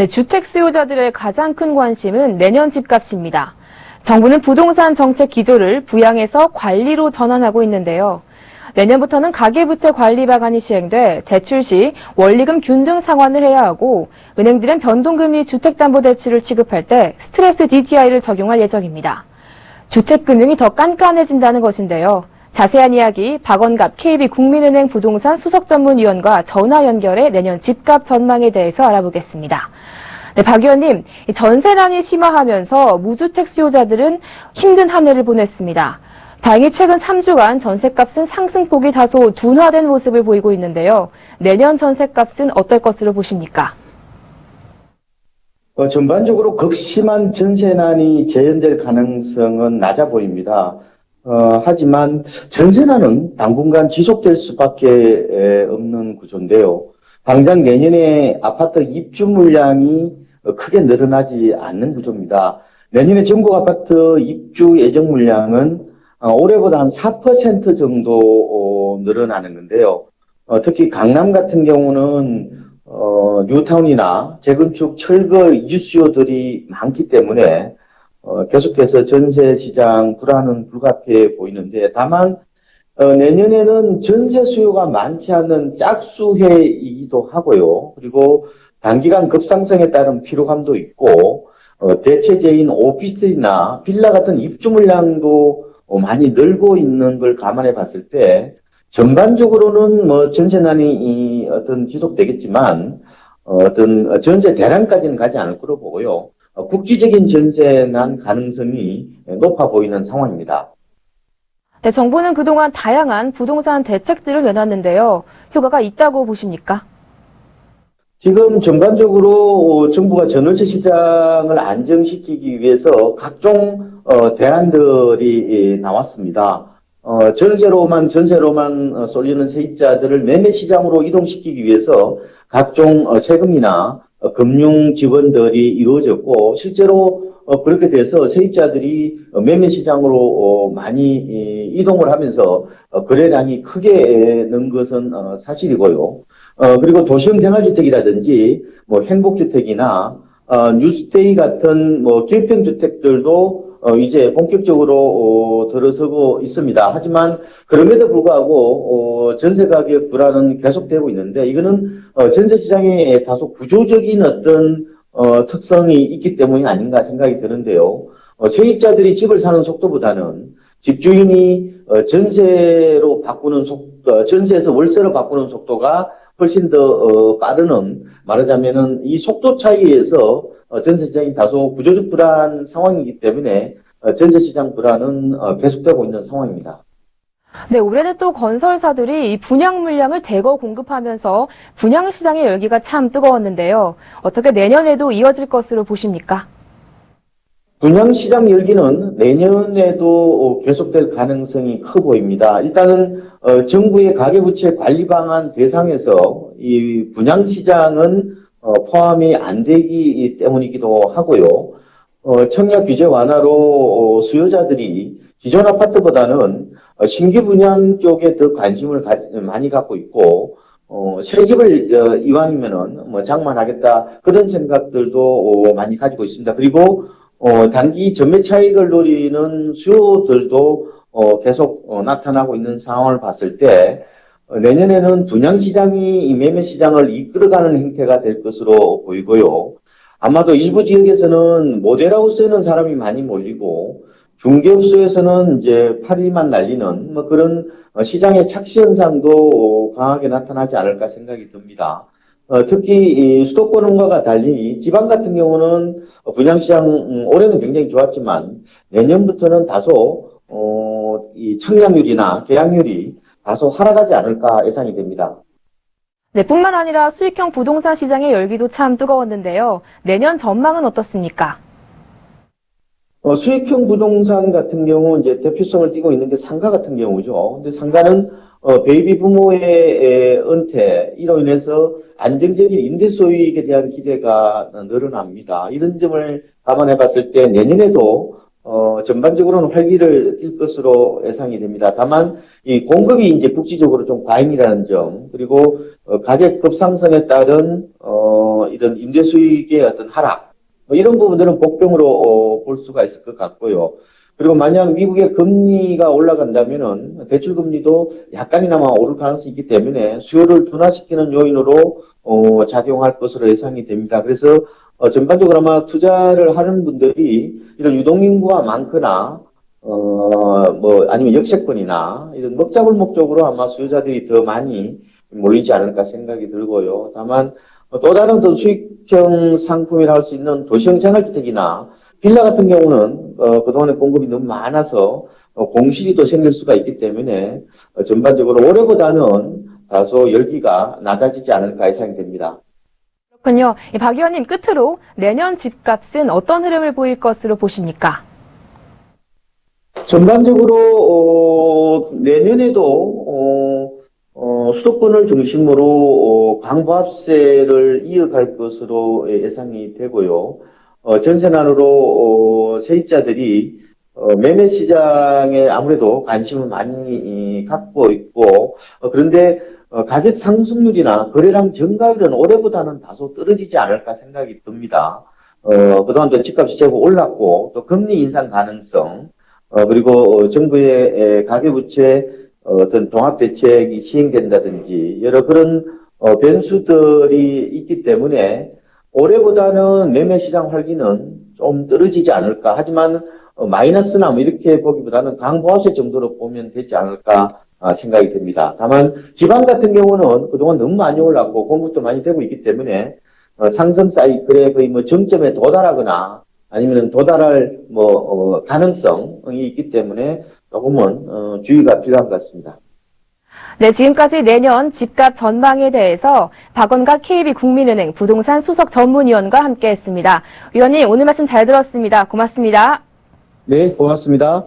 네, 주택 수요자들의 가장 큰 관심은 내년 집값입니다. 정부는 부동산 정책 기조를 부양에서 관리로 전환하고 있는데요. 내년부터는 가계부채 관리 방안이 시행돼 대출 시 원리금 균등 상환을 해야 하고 은행들은 변동금리 주택담보대출을 취급할 때 스트레스 DTI를 적용할 예정입니다. 주택금융이 더 깐깐해진다는 것인데요. 자세한 이야기 박원갑 KB국민은행 부동산 수석전문위원과 전화 연결해 내년 집값 전망에 대해서 알아보겠습니다. 네, 박 의원님, 전세난이 심화하면서 무주택 수요자들은 힘든 한 해를 보냈습니다. 다행히 최근 3주간 전세값은 상승폭이 다소 둔화된 모습을 보이고 있는데요. 내년 전세값은 어떨 것으로 보십니까? 전반적으로 극심한 전세난이 재현될 가능성은 낮아 보입니다. 하지만 전세난은 당분간 지속될 수밖에 없는 구조인데요. 당장 내년에 아파트 입주 물량이 크게 늘어나지 않는 구조입니다. 내년에 전국 아파트 입주 예정 물량은 올해보다 한 4% 정도 늘어나는 건데요. 특히 강남 같은 경우는 뉴타운이나 재건축, 철거 이주 수요들이 많기 때문에 계속해서 전세 시장 불안은 불가피해 보이는데 다만 내년에는 전세 수요가 많지 않은 짝수해이기도 하고요. 그리고 단기간 급상승에 따른 피로감도 있고 대체재인 오피스텔이나 빌라 같은 입주 물량도 많이 늘고 있는 걸 감안해 봤을 때 전반적으로는 뭐 전세난이 어떤 지속되겠지만 어떤 전세 대란까지는 가지 않을 거로 보고요. 국지적인 전세난 가능성이 높아 보이는 상황입니다. 네, 정부는 그동안 다양한 부동산 대책들을 내놨는데요. 효과가 있다고 보십니까? 지금 전반적으로 정부가 전월세 시장을 안정시키기 위해서 각종 대안들이 나왔습니다. 전세로만 쏠리는 세입자들을 매매 시장으로 이동시키기 위해서 각종 세금이나 금융 지원들이 이루어졌고 실제로 그렇게 돼서 세입자들이 매매 시장으로 많이 이동을 하면서 거래량이 크게 는 것은 사실이고요. 그리고 도시형 생활주택이라든지 뭐 행복주택이나 뉴스테이 같은 뭐 기업형 주택들도 이제 본격적으로 들어서고 있습니다. 하지만 그럼에도 불구하고 전세 가격 불안은 계속되고 있는데 이거는 전세 시장에 다소 구조적인 어떤 특성이 있기 때문이 아닌가 생각이 드는데요. 세입자들이 집을 사는 속도보다는 집주인이 전세에서 월세로 바꾸는 속도가 훨씬 더 빠르는, 말하자면은 이 속도 차이에서 전세 시장이 다소 구조적 불안 상황이기 때문에 전세 시장 불안은 계속되고 있는 상황입니다. 네, 올해는 또 건설사들이 이 분양 물량을 대거 공급하면서 분양 시장의 열기가 참 뜨거웠는데요. 어떻게 내년에도 이어질 것으로 보십니까? 분양시장 열기는 내년에도 계속될 가능성이 커 보입니다. 일단은 정부의 가계부채 관리 방안 대상에서 이 분양시장은 포함이 안 되기 때문이기도 하고요. 청약 규제 완화로 수요자들이 기존 아파트보다는 신규 분양 쪽에 더 관심을 많이 갖고 있고 새 집을 이왕이면은 뭐 장만하겠다 그런 생각들도 많이 가지고 있습니다. 그리고 단기 전매 차익을 노리는 수요들도 계속 나타나고 있는 상황을 봤을 때 내년에는 분양시장이 이 매매시장을 이끌어가는 형태가 될 것으로 보이고요. 아마도 일부 지역에서는 모델하우스에는 사람이 많이 몰리고 중개업소에서는 이제 파리만 날리는 뭐 그런 시장의 착시 현상도 강하게 나타나지 않을까 생각이 듭니다. 특히 이 수도권과 달리 지방 같은 경우는 분양시장 올해는 굉장히 좋았지만 내년부터는 다소 이 청약률이나 계약률이 다소 하락하지 않을까 예상이 됩니다. 네, 뿐만 아니라 수익형 부동산 시장의 열기도 참 뜨거웠는데요. 내년 전망은 어떻습니까? 수익형 부동산 같은 경우 이제 대표성을 띠고 있는 게 상가 같은 경우죠. 근데 상가는 베이비 부모의 은퇴 이로 인해서 안정적인 임대 소유익에 대한 기대가 늘어납니다. 이런 점을 감안해 봤을 때 내년에도 전반적으로는 활기를 띨 것으로 예상이 됩니다. 다만 이 공급이 이제 국지적으로 좀 과잉이라는 점, 그리고 가격 급상승에 따른 이런 이런 임대 수익의 어떤 하락, 뭐 이런 부분들은 복병으로 볼 수가 있을 것 같고요. 그리고 만약 미국의 금리가 올라간다면은 대출 금리도 약간이나마 오를 가능성이 있기 때문에 수요를 둔화시키는 요인으로 작용할 것으로 예상이 됩니다. 그래서 전반적으로 아마 투자를 하는 분들이 이런 유동인구가 많거나 뭐 아니면 역세권이나 이런 먹자골목 쪽으로 아마 수요자들이 더 많이 몰리지 않을까 생각이 들고요. 다만 또 다른 더 수익형 상품이라 할 수 있는 도시형 생활주택이나 빌라 같은 경우는 그동안에 공급이 너무 많아서 공실이 또 생길 수가 있기 때문에 전반적으로 올해보다는 다소 열기가 낮아지지 않을까 예상이 됩니다. 그렇군요. 박 의원님, 끝으로 내년 집값은 어떤 흐름을 보일 것으로 보십니까? 전반적으로 내년에도 수도권을 중심으로 강보합세를 이어갈 것으로 예상이 되고요. 전세난으로 세입자들이 매매 시장에 아무래도 관심을 많이 갖고 있고 그런데 가격 상승률이나 거래량 증가율은 올해보다는 다소 떨어지지 않을까 생각이 듭니다. 그동안도 집값이 제법 올랐고 또 금리 인상 가능성 그리고 정부의 가계부채 어떤 종합대책이 시행된다든지 여러 그런 변수들이 있기 때문에 올해보다는 매매시장 활기는 좀 떨어지지 않을까. 하지만 마이너스나 뭐 이렇게 보기보다는 강보합세 정도로 보면 되지 않을까 생각이 듭니다. 다만 지방 같은 경우는 그동안 너무 많이 올랐고 공급도 많이 되고 있기 때문에 상승 사이클의 거의 뭐 정점에 도달하거나 아니면 도달할 가능성이 있기 때문에 조금은 주의가 필요한 것 같습니다. 네, 지금까지 내년 집값 전망에 대해서 박원갑 KB국민은행 부동산 수석 전문위원과 함께했습니다. 위원님, 오늘 말씀 잘 들었습니다. 고맙습니다. 네, 고맙습니다.